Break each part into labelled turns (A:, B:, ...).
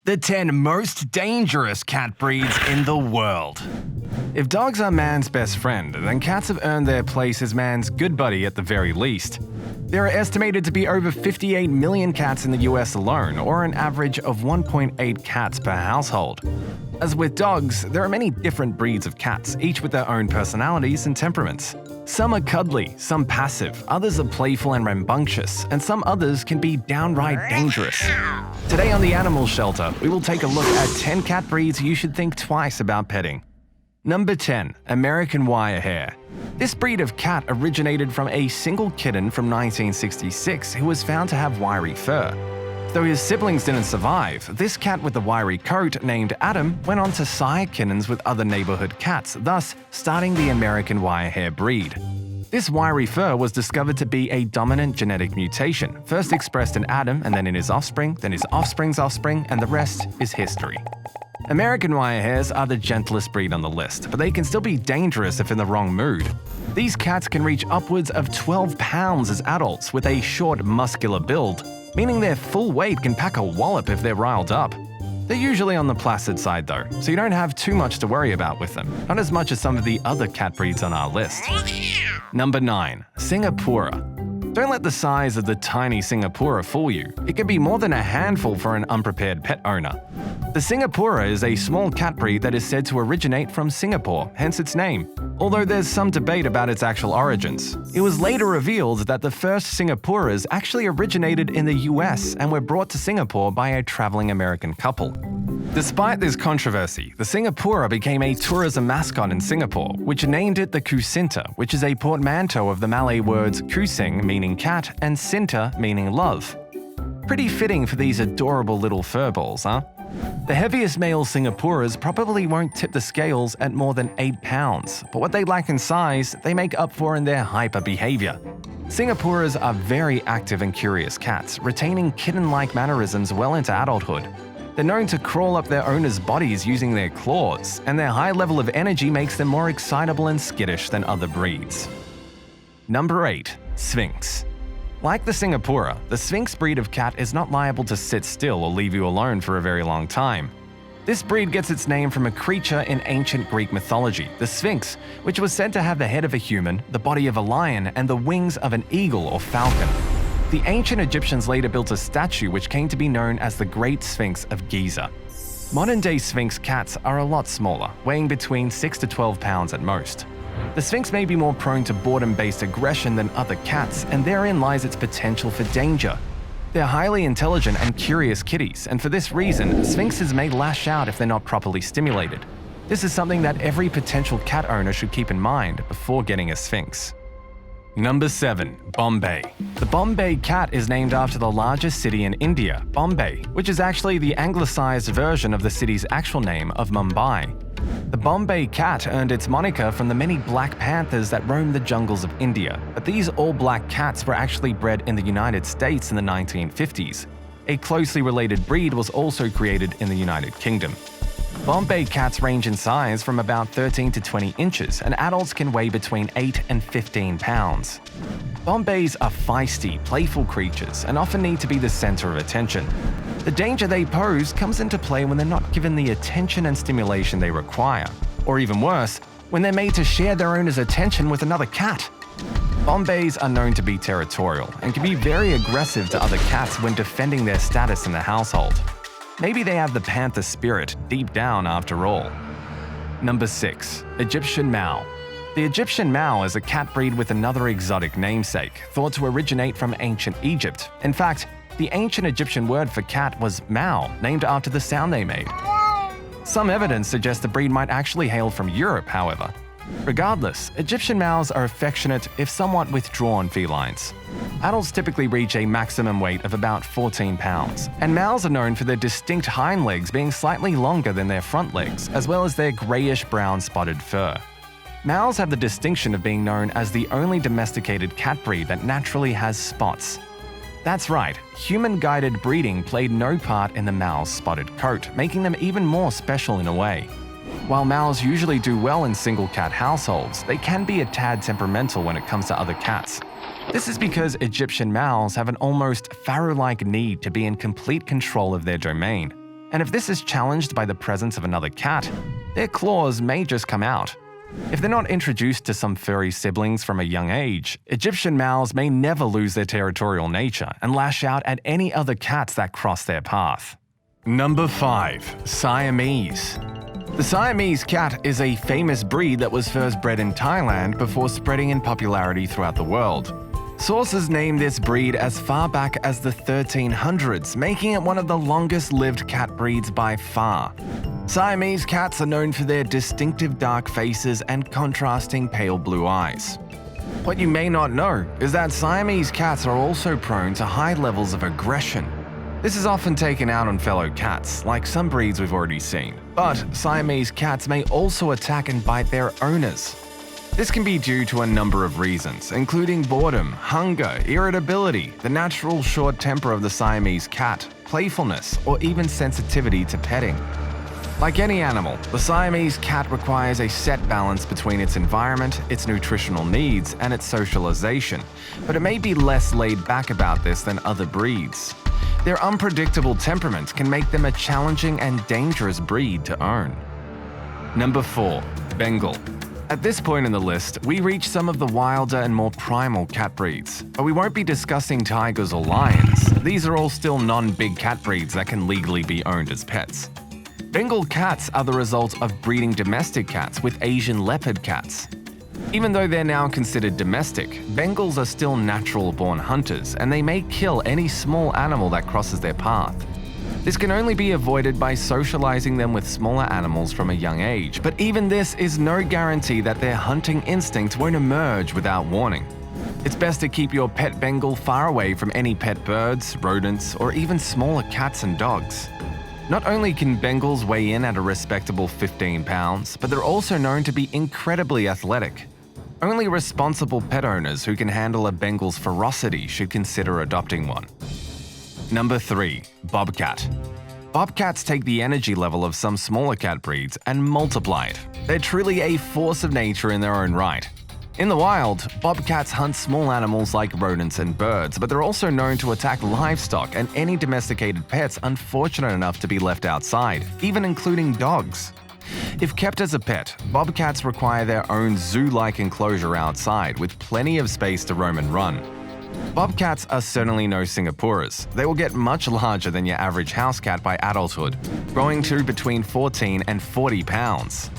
A: The 10 most dangerous cat breeds in the world. If dogs are man's best friend, then cats have earned their place as man's good buddy at the very least. There are estimated to be over 58 million cats in the US alone, or an average of 1.8 cats per household. As with dogs, there are many different breeds of cats, each with their own personalities and temperaments. Some are cuddly, some passive, others are playful and rambunctious, and some others can be downright dangerous. Today on The Animal Shelter, we will take a look at 10 cat breeds you should think twice about petting. Number 10. American Wirehair. This breed of cat originated from a single kitten from 1966 who was found to have wiry fur. Though his siblings didn't survive, this cat with the wiry coat, named Adam, went on to sire kittens with other neighborhood cats, thus starting the American Wirehair breed. This wiry fur was discovered to be a dominant genetic mutation, first expressed in Adam and then in his offspring, then his offspring's offspring, and the rest is history. American Wirehairs are the gentlest breed on the list, but they can still be dangerous if in the wrong mood. These cats can reach upwards of 12 pounds as adults with a short, muscular build, meaning their full weight can pack a wallop if they're riled up. They're usually on the placid side though, so you don't have too much to worry about with them, not as much as some of the other cat breeds on our list. Number 9. Singapura. Don't let the size of the tiny Singapura fool you. It can be more than a handful for an unprepared pet owner. The Singapura is a small cat breed that is said to originate from Singapore, hence its name, although there's some debate about its actual origins. It was later revealed that the first Singapuras actually originated in the US and were brought to Singapore by a traveling American couple. Despite this controversy, the Singapura became a tourism mascot in Singapore, which named it the Kusinta, which is a portmanteau of the Malay words kusing, meaning cat, and sinta, meaning love. Pretty fitting for these adorable little furballs, huh? The heaviest male Singapuras probably won't tip the scales at more than 8 pounds, but what they lack in size, they make up for in their hyper behavior. Singapuras are very active and curious cats, retaining kitten-like mannerisms well into adulthood. They're known to crawl up their owners' bodies using their claws, and their high level of energy makes them more excitable and skittish than other breeds. Number 8. Sphynx. Like the Singapura, the Sphynx breed of cat is not liable to sit still or leave you alone for a very long time. This breed gets its name from a creature in ancient Greek mythology, the Sphinx, which was said to have the head of a human, the body of a lion, and the wings of an eagle or falcon. The ancient Egyptians later built a statue which came to be known as the Great Sphinx of Giza. Modern-day Sphinx cats are a lot smaller, weighing between 6 to 12 pounds at most. The Sphinx may be more prone to boredom-based aggression than other cats, and therein lies its potential for danger. They're highly intelligent and curious kitties, and for this reason, Sphinxes may lash out if they're not properly stimulated. This is something that every potential cat owner should keep in mind before getting a Sphinx. Number 7. Bombay. The Bombay cat is named after the largest city in India, Bombay, which is actually the anglicized version of the city's actual name of Mumbai. The Bombay cat earned its moniker from the many black panthers that roamed the jungles of India, but these all-black cats were actually bred in the United States in the 1950s. A closely related breed was also created in the United Kingdom. Bombay cats range in size from about 13 to 20 inches, and adults can weigh between 8 and 15 pounds. Bombays are feisty, playful creatures and often need to be the center of attention. The danger they pose comes into play when they're not given the attention and stimulation they require, or even worse, when they're made to share their owner's attention with another cat. Bombays are known to be territorial and can be very aggressive to other cats when defending their status in the household. Maybe they have the panther spirit deep down after all. Number 6. Egyptian Mau. The Egyptian Mau is a cat breed with another exotic namesake, thought to originate from ancient Egypt. In fact, the ancient Egyptian word for cat was Mau, named after the sound they made. Some evidence suggests the breed might actually hail from Europe, however. Regardless, Egyptian Maus are affectionate, if somewhat withdrawn felines. Adults typically reach a maximum weight of about 14 pounds, and Maus are known for their distinct hind legs being slightly longer than their front legs, as well as their grayish-brown spotted fur. Maus have the distinction of being known as the only domesticated cat breed that naturally has spots. That's right, human-guided breeding played no part in the Mau's spotted coat, making them even more special in a way. While Maus usually do well in single-cat households, they can be a tad temperamental when it comes to other cats. This is because Egyptian Maus have an almost pharaoh-like need to be in complete control of their domain. And if this is challenged by the presence of another cat, their claws may just come out. If they're not introduced to some furry siblings from a young age, Egyptian males may never lose their territorial nature and lash out at any other cats that cross their path. Number 5. Siamese. The Siamese cat is a famous breed that was first bred in Thailand before spreading in popularity throughout the world. Sources name this breed as far back as the 1300s, making it one of the longest-lived cat breeds by far. Siamese cats are known for their distinctive dark faces and contrasting pale blue eyes. What you may not know is that Siamese cats are also prone to high levels of aggression. This is often taken out on fellow cats, like some breeds we've already seen, but Siamese cats may also attack and bite their owners. This can be due to a number of reasons, including boredom, hunger, irritability, the natural short temper of the Siamese cat, playfulness, or even sensitivity to petting. Like any animal, the Siamese cat requires a set balance between its environment, its nutritional needs, and its socialization, but it may be less laid back about this than other breeds. Their unpredictable temperament can make them a challenging and dangerous breed to own. Number 4. Bengal. At this point in the list, we reach some of the wilder and more primal cat breeds, but we won't be discussing tigers or lions. These are all still non-big cat breeds that can legally be owned as pets. Bengal cats are the result of breeding domestic cats with Asian leopard cats. Even though they're now considered domestic, Bengals are still natural-born hunters, and they may kill any small animal that crosses their path. This can only be avoided by socializing them with smaller animals from a young age, but even this is no guarantee that their hunting instinct won't emerge without warning. It's best to keep your pet Bengal far away from any pet birds, rodents, or even smaller cats and dogs. Not only can Bengals weigh in at a respectable 15 pounds, but they're also known to be incredibly athletic. Only responsible pet owners who can handle a Bengal's ferocity should consider adopting one. Number 3. Bobcat. Bobcats take the energy level of some smaller cat breeds and multiply it. They're truly a force of nature in their own right. In the wild, bobcats hunt small animals like rodents and birds, but they're also known to attack livestock and any domesticated pets unfortunate enough to be left outside, even including dogs. If kept as a pet, bobcats require their own zoo-like enclosure outside with plenty of space to roam and run. Bobcats are certainly no Singaporeans. They will get much larger than your average house cat by adulthood, growing to between 14 and 40 pounds.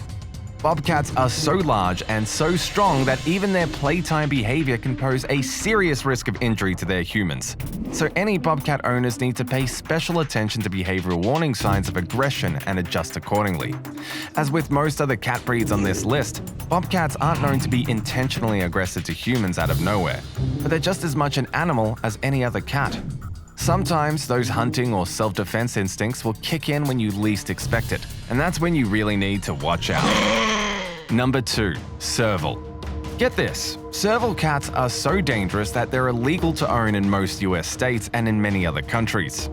A: Bobcats are so large and so strong that even their playtime behavior can pose a serious risk of injury to their humans. So any bobcat owners need to pay special attention to behavioral warning signs of aggression and adjust accordingly. As with most other cat breeds on this list, bobcats aren't known to be intentionally aggressive to humans out of nowhere, but they're just as much an animal as any other cat. Sometimes those hunting or self-defense instincts will kick in when you least expect it, and that's when you really need to watch out. Number 2. Serval. Get this, serval cats are so dangerous that they're illegal to own in most US states and in many other countries.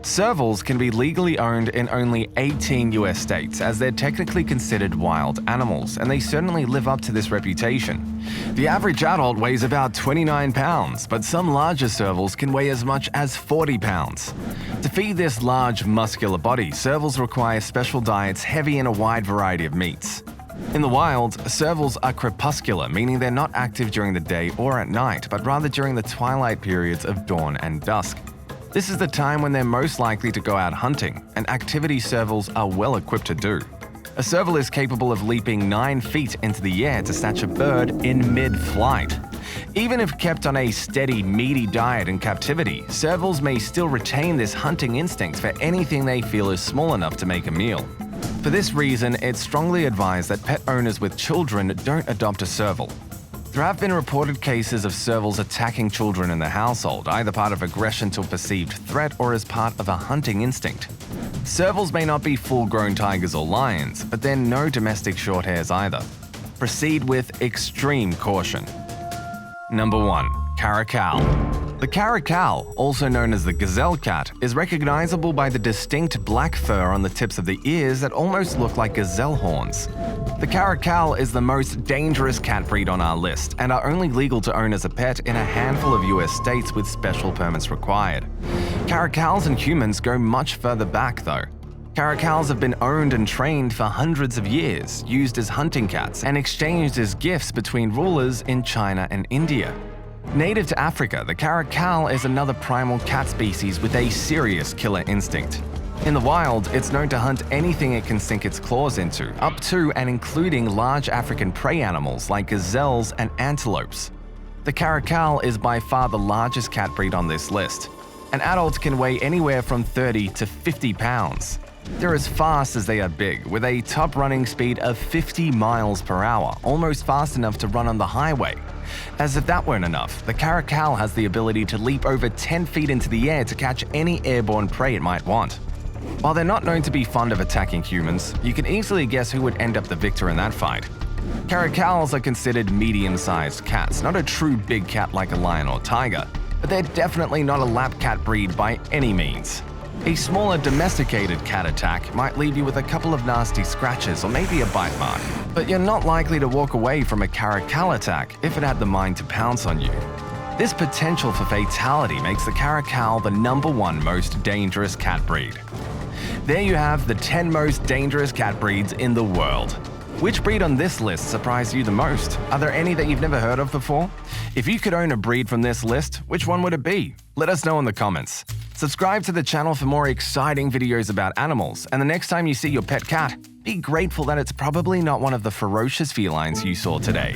A: Servals can be legally owned in only 18 US states, as they're technically considered wild animals, and they certainly live up to this reputation. The average adult weighs about 29 pounds, but some larger servals can weigh as much as 40 pounds. To feed this large, muscular body, servals require special diets heavy in a wide variety of meats. In the wild, servals are crepuscular, meaning they're not active during the day or at night, but rather during the twilight periods of dawn and dusk. This is the time when they're most likely to go out hunting, and activity servals are well equipped to do. A serval is capable of leaping 9 feet into the air to snatch a bird in mid-flight. Even if kept on a steady, meaty diet in captivity, servals may still retain this hunting instinct for anything they feel is small enough to make a meal. For this reason, it's strongly advised that pet owners with children don't adopt a serval. There have been reported cases of servals attacking children in the household, either part of aggression to a perceived threat or as part of a hunting instinct. Servals may not be full-grown tigers or lions, but they're no domestic shorthairs either. Proceed with extreme caution. Number 1. Caracal. The caracal, also known as the gazelle cat, is recognizable by the distinct black fur on the tips of the ears that almost look like gazelle horns. The caracal is the most dangerous cat breed on our list and are only legal to own as a pet in a handful of US states with special permits required. Caracals and humans go much further back though. Caracals have been owned and trained for hundreds of years, used as hunting cats, and exchanged as gifts between rulers in China and India. Native to Africa, the caracal is another primal cat species with a serious killer instinct. In the wild, it's known to hunt anything it can sink its claws into, up to and including large African prey animals like gazelles and antelopes. The caracal is by far the largest cat breed on this list. An adult can weigh anywhere from 30 to 50 pounds. They're as fast as they are big, with a top running speed of 50 miles per hour, almost fast enough to run on the highway. As if that weren't enough, the caracal has the ability to leap over 10 feet into the air to catch any airborne prey it might want. While they're not known to be fond of attacking humans, you can easily guess who would end up the victor in that fight. Caracals are considered medium-sized cats, not a true big cat like a lion or tiger, but they're definitely not a lap cat breed by any means. A smaller domesticated cat attack might leave you with a couple of nasty scratches or maybe a bite mark, but you're not likely to walk away from a caracal attack if it had the mind to pounce on you. This potential for fatality makes the caracal the #1 most dangerous cat breed. There you have the 10 most dangerous cat breeds in the world. Which breed on this list surprised you the most? Are there any that you've never heard of before? If you could own a breed from this list, which one would it be? Let us know in the comments. Subscribe to the channel for more exciting videos about animals, and the next time you see your pet cat, be grateful that it's probably not one of the ferocious felines you saw today.